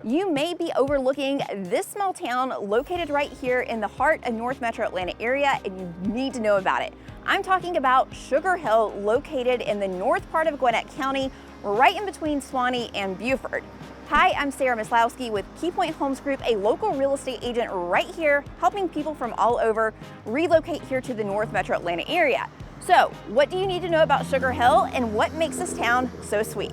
You may be overlooking this small town located right here in the heart of North Metro Atlanta area, and you need to know about it. I'm talking about Sugar Hill, located in the north part of Gwinnett County, right in between Suwanee and Beaufort. Hi, I'm Sarah Maslowski with KeyPoint Homes Group, a local real estate agent right here, helping people from all over relocate here to the North Metro Atlanta area. So, what do you need to know about Sugar Hill and what makes this town so sweet?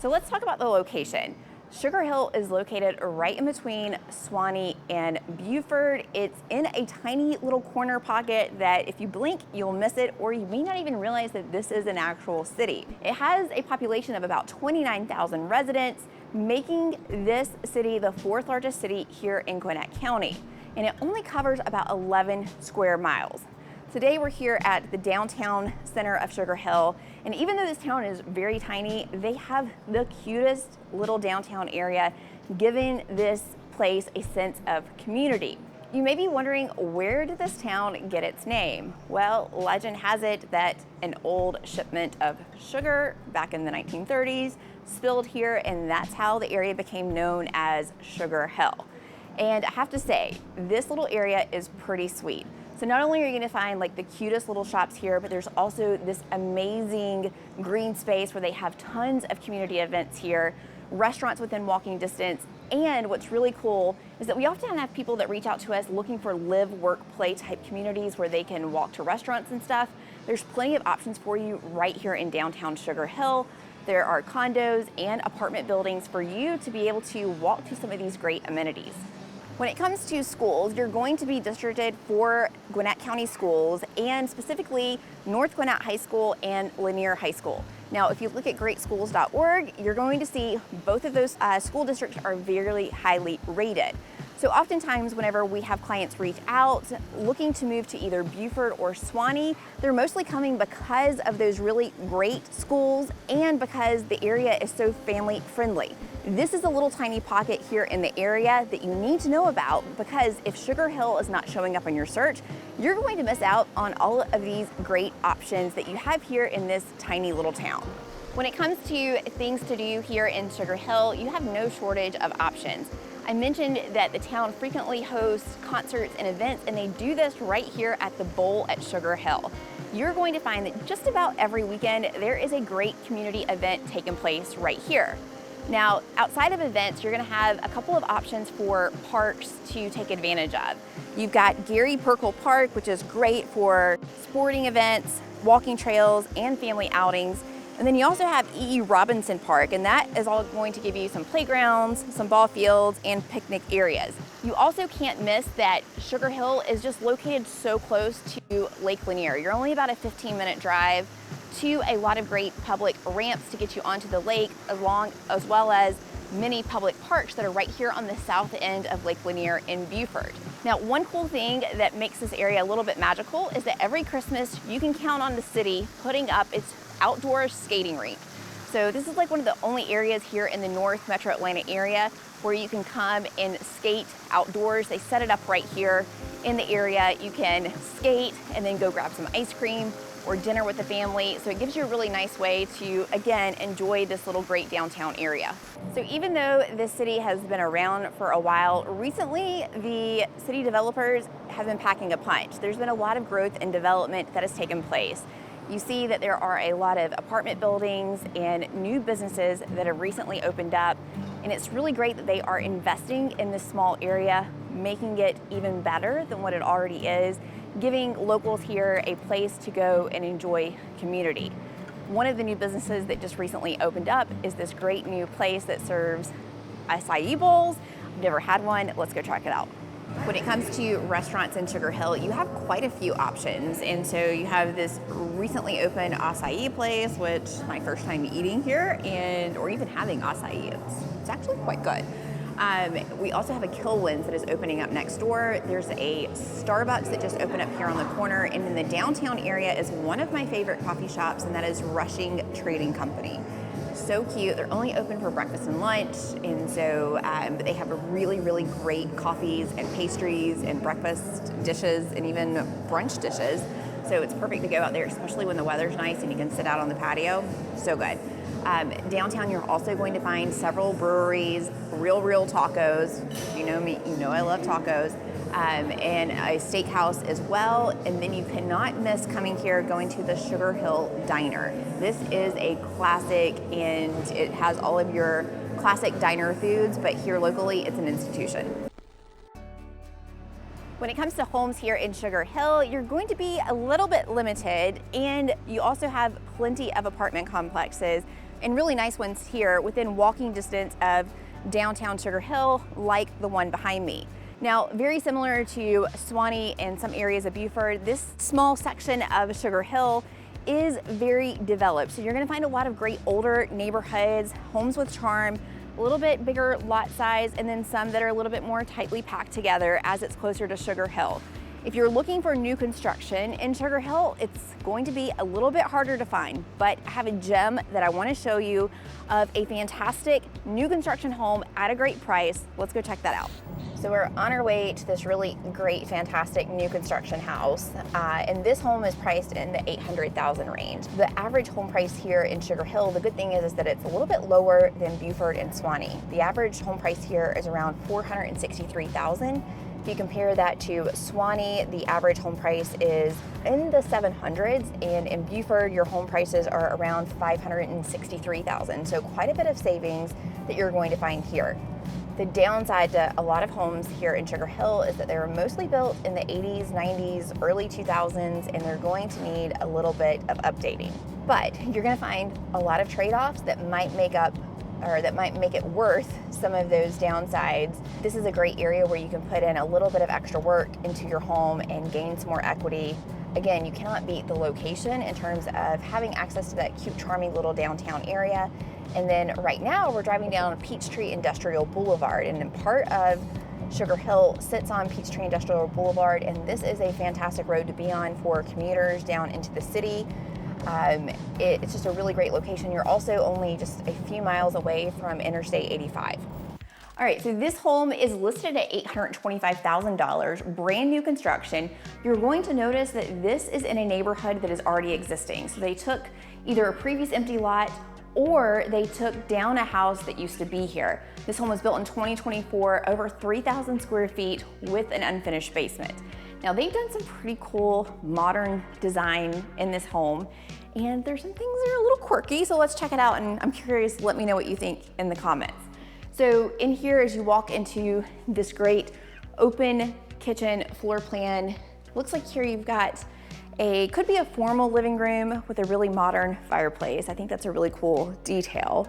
So let's talk about the location. Sugar Hill is located right in between Suwanee and Beaufort. It's in a tiny little corner pocket that if you blink, you'll miss it, or you may not even realize that this is an actual city. It has a population of about 29,000 residents, making this city the fourth largest city here in Gwinnett County. And it only covers about 11 square miles. Today we're here at the downtown center of Sugar Hill, and even though this town is very tiny, they have the cutest little downtown area, giving this place a sense of community. You may be wondering, where did this town get its name? Well, legend has it that an old shipment of sugar back in the 1930s spilled here, and that's how the area became known as Sugar Hill. And I have to say, this little area is pretty sweet. So not only are you going to find like the cutest little shops here, but there's also this amazing green space where they have tons of community events here, restaurants within walking distance. And what's really cool is that we often have people that reach out to us looking for live, work, play type communities where they can walk to restaurants and stuff. There's plenty of options for you right here in downtown Sugar Hill. There are condos and apartment buildings for you to be able to walk to some of these great amenities. When it comes to schools, you're going to be districted for Gwinnett County schools, and specifically North Gwinnett High School and Lanier High School. Now, if you look at greatschools.org, you're going to see both of those school districts are very highly rated. So oftentimes whenever we have clients reach out looking to move to either Beaufort or Suwanee, they're mostly coming because of those really great schools and because the area is so family friendly. This is a little tiny pocket here in the area that you need to know about, because if Sugar Hill is not showing up on your search, you're going to miss out on all of these great options that you have here in this tiny little town. When it comes to things to do here in Sugar Hill, you have no shortage of options. I mentioned that the town frequently hosts concerts and events, and they do this right here at the Bowl at Sugar Hill. You're going to find that just about every weekend there is a great community event taking place right here. Now, outside of events, you're going to have a couple of options for parks to take advantage of. You've got Gary Perkle Park, which is great for sporting events, walking trails, and family outings. And then you also have E.E. Robinson Park, and that is all going to give you some playgrounds, some ball fields, and picnic areas. You also can't miss that Sugar Hill is just located so close to Lake Lanier. You're only about a 15-minute drive to a lot of great public ramps to get you onto the lake, as well as many public parks that are right here on the south end of Lake Lanier in Beaufort. Now, one cool thing that makes this area a little bit magical is that every Christmas you can count on the city putting up its outdoor skating rink. So this is like one of the only areas here in the North Metro Atlanta area where you can come and skate outdoors. They set it up right here in the area. You can skate and then go grab some ice cream or dinner with the family. So it gives you a really nice way to, again, enjoy this little great downtown area. So even though this city has been around for a while, recently the city developers have been packing a punch. There's been a lot of growth and development that has taken place. You see that there are a lot of apartment buildings and new businesses that have recently opened up, and it's really great that they are investing in this small area, making it even better than what it already is, giving locals here a place to go and enjoy community. One of the new businesses that just recently opened up is this great new place that serves acai bowls. I've never had one. Let's go check it out. When it comes to restaurants in Sugar Hill, you have quite a few options. And so you have this recently opened acai place, which is my first time eating here or even having acai. It's actually quite good. We also have a Kilwins that is opening up next door. There's a Starbucks that just opened up here on the corner. And in the downtown area is one of my favorite coffee shops, and that is Rushing Trading Company. So cute. They're only open for breakfast and lunch, and so but they have a really, really great coffees and pastries and breakfast dishes and even brunch dishes. So it's perfect to go out there, especially when the weather's nice and you can sit out on the patio. So good. Downtown, you're also going to find several breweries, real tacos. You know me, you know I love tacos. And a steakhouse as well. And then you cannot miss coming here, going to the Sugar Hill Diner. This is a classic, and it has all of your classic diner foods, but here locally, it's an institution. When it comes to homes here in Sugar Hill, you're going to be a little bit limited, and you also have plenty of apartment complexes and really nice ones here within walking distance of downtown Sugar Hill, like the one behind me. Now, very similar to Suwanee and some areas of Buford, this small section of Sugar Hill is very developed. So you're gonna find a lot of great older neighborhoods, homes with charm, a little bit bigger lot size, and then some that are a little bit more tightly packed together as it's closer to Sugar Hill. If you're looking for new construction in Sugar Hill, it's going to be a little bit harder to find, but I have a gem that I want to show you of a fantastic new construction home at a great price. Let's go check that out. So we're on our way to this really great, fantastic new construction house, and this home is priced in the $800,000 range. The average home price here in Sugar Hill, the good thing is that it's a little bit lower than Buford and Suwanee. The average home price here is around $463,000. If you compare that to Suwanee, the average home price is in the 700s, and in Buford, your home prices are around $563,000. So quite a bit of savings that you're going to find here. The downside to a lot of homes here in Sugar Hill is that they were mostly built in the 80s, 90s, early 2000s, and they're going to need a little bit of updating. But you're gonna find a lot of trade-offs that might make it worth some of those downsides. This is a great area where you can put in a little bit of extra work into your home and gain some more equity. Again, you cannot beat the location in terms of having access to that cute, charming little downtown area. And then right now we're driving down Peachtree Industrial Boulevard, and part of Sugar Hill sits on Peachtree Industrial Boulevard, and this is a fantastic road to be on for commuters down into the city. It's just a really great location. You're also only just a few miles away from Interstate 85. All right, so this home is listed at $825,000, brand new construction. You're going to notice that this is in a neighborhood that is already existing. So they took either a previous empty lot or they took down a house that used to be here. This home was built in 2024, over 3,000 square feet with an unfinished basement. Now they've done some pretty cool modern design in this home, and there's some things that are a little quirky, so let's check it out, and I'm curious, let me know what you think in the comments. So in here, as you walk into this great open kitchen floor plan, looks like here you've got could be a formal living room with a really modern fireplace. I think that's a really cool detail.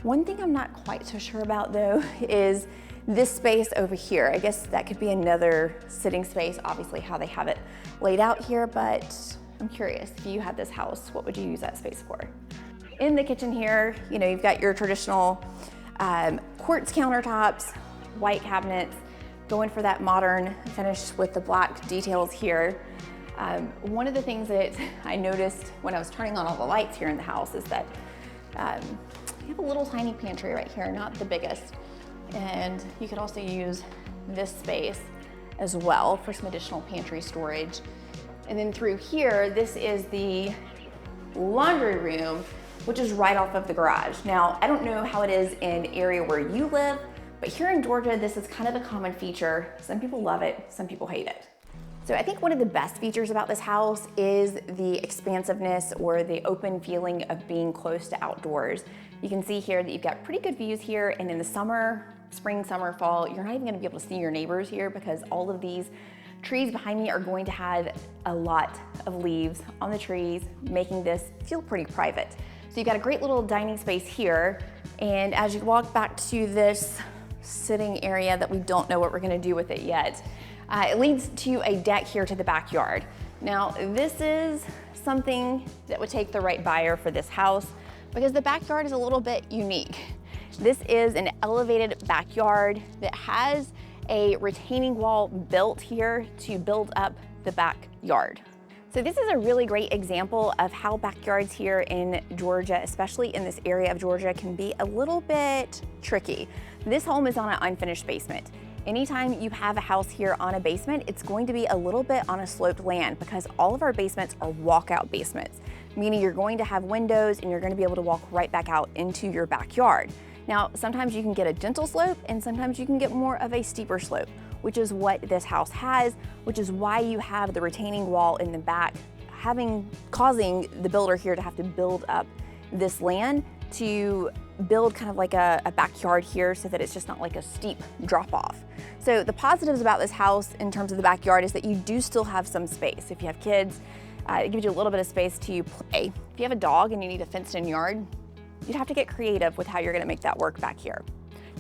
One thing I'm not quite so sure about though is this space over here. I guess that could be another sitting space, obviously how they have it laid out here, but I'm curious, if you had this house, what would you use that space for? In the kitchen here, you know, you've got your traditional quartz countertops, white cabinets, going for that modern finish with the black details here. One of the things that I noticed when I was turning on all the lights here in the house is that you have a little tiny pantry right here, not the biggest. And you could also use this space as well for some additional pantry storage. And then through here, this is the laundry room, which is right off of the garage. Now, I don't know how it is in the area where you live, but here in Georgia, this is kind of a common feature. Some people love it, some people hate it. So I think one of the best features about this house is the expansiveness or the open feeling of being close to outdoors. You can see here that you've got pretty good views here, and in the summer, spring, summer, fall, you're not even gonna be able to see your neighbors here because all of these trees behind me are going to have a lot of leaves on the trees, making this feel pretty private. So you've got a great little dining space here, and as you walk back to this sitting area that we don't know what we're gonna do with it yet, it leads to a deck here to the backyard. Now, this is something that would take the right buyer for this house because the backyard is a little bit unique. This is an elevated backyard that has a retaining wall built here to build up the backyard. So this is a really great example of how backyards here in Georgia, especially in this area of Georgia, can be a little bit tricky. This home is on an unfinished basement. Anytime you have a house here on a basement, it's going to be a little bit on a sloped land because all of our basements are walkout basements. meaning you're going to have windows and you're going to be able to walk right back out into your backyard. Now, sometimes you can get a gentle slope and sometimes you can get more of a steeper slope, which is what this house has, which is why you have the retaining wall in the back, causing the builder here to have to build up this land to build kind of like a backyard here so that it's just not like a steep drop off. So the positives about this house in terms of the backyard is that you do still have some space. If you have kids, it gives you a little bit of space to play. If you have a dog and you need a fenced in yard, you'd have to get creative with how you're gonna make that work back here.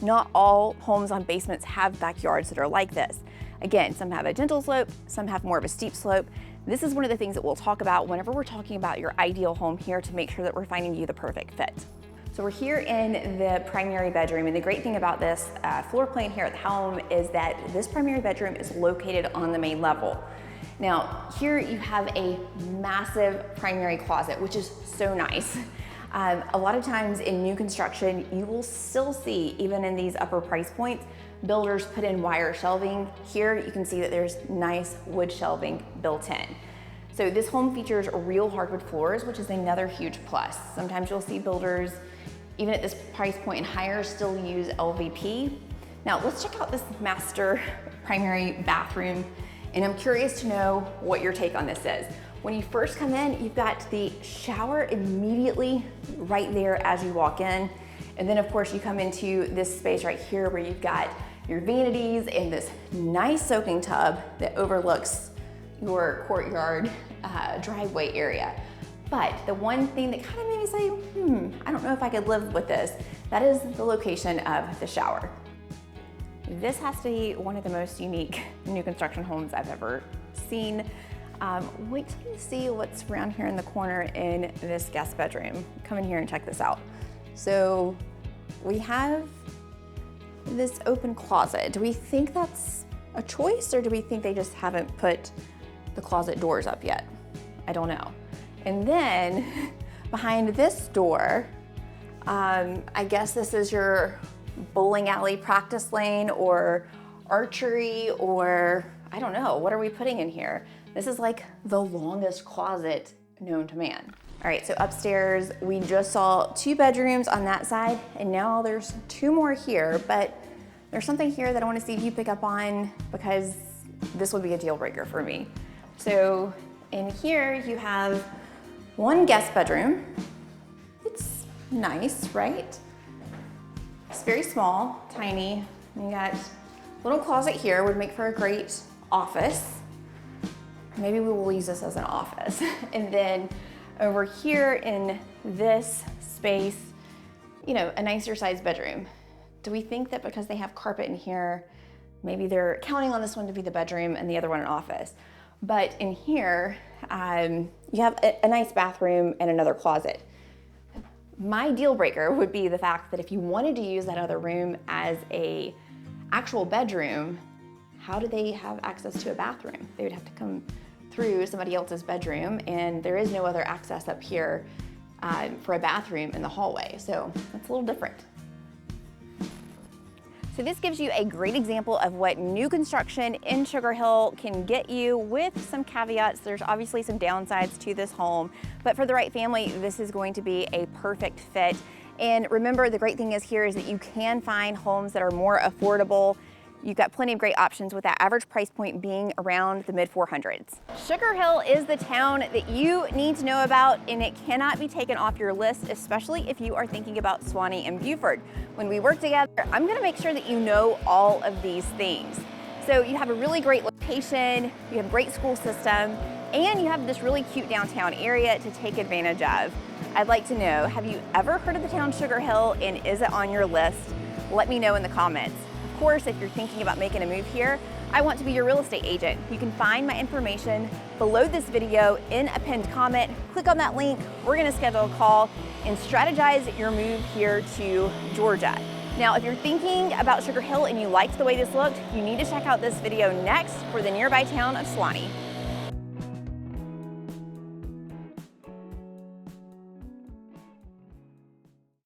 Not all homes on basements have backyards that are like this. Again, some have a gentle slope, some have more of a steep slope. This is one of the things that we'll talk about whenever we're talking about your ideal home here to make sure that we're finding you the perfect fit. So we're here in the primary bedroom, and the great thing about this floor plan here at the home is that this primary bedroom is located on the main level. Now, here you have a massive primary closet, which is so nice. A lot of times in new construction, you will still see, even in these upper price points, builders put in wire shelving. Here you can see that there's nice wood shelving built in. So this home features real hardwood floors, which is another huge plus. Sometimes you'll see builders, even at this price point and higher, still use LVP. Now let's check out this master primary bathroom, and I'm curious to know what your take on this is. When you first come in, you've got the shower immediately right there as you walk in. And then of course you come into this space right here where you've got your vanities and this nice soaking tub that overlooks your courtyard driveway area. But the one thing that kind of made me say, I don't know if I could live with this, that is the location of the shower. This has to be one of the most unique new construction homes I've ever seen. Wait till you see what's around here in the corner in this guest bedroom. Come in here and check this out. So we have this open closet. Do we think that's a choice, or do we think they just haven't put the closet doors up yet? I don't know. And then behind this door, I guess this is your bowling alley practice lane or archery, or I don't know, what are we putting in here? This is like the longest closet known to man. All right, so upstairs, we just saw 2 bedrooms on that side, and now there's 2 more here, but there's something here that I wanna see if you pick up on, because this would be a deal breaker for me. So in here, you have 1 guest bedroom. It's nice, right? It's very small, tiny. You got a little closet here, would make for a great office. Maybe we will use this as an office. And then over here in this space, you know, a nicer sized bedroom. Do we think that because they have carpet in here, maybe they're counting on this one to be the bedroom and the other one an office? But in here, you have a nice bathroom and another closet. My deal breaker would be the fact that if you wanted to use that other room as a actual bedroom, how do they have access to a bathroom? They would have to come through somebody else's bedroom, and there is no other access up here for a bathroom in the hallway. So that's a little different. So this gives you a great example of what new construction in Sugar Hill can get you, with some caveats. There's obviously some downsides to this home, but for the right family, this is going to be a perfect fit. And remember, the great thing is here is that you can find homes that are more affordable. You've got plenty of great options, with that average price point being around the mid 400s. Sugar Hill is the town that you need to know about, and it cannot be taken off your list, especially if you are thinking about Suwannee and Buford. When we work together, I'm gonna make sure that you know all of these things. So you have a really great location, you have a great school system, and you have this really cute downtown area to take advantage of. I'd like to know, have you ever heard of the town Sugar Hill, and is it on your list? Let me know in the comments. Of course, if you're thinking about making a move here, I want to be your real estate agent. You can find my information below this video in a pinned comment. Click on that link. We're gonna schedule a call and strategize your move here to Georgia. Now, if you're thinking about Sugar Hill and you liked the way this looked, you need to check out this video next for the nearby town of Suwannee.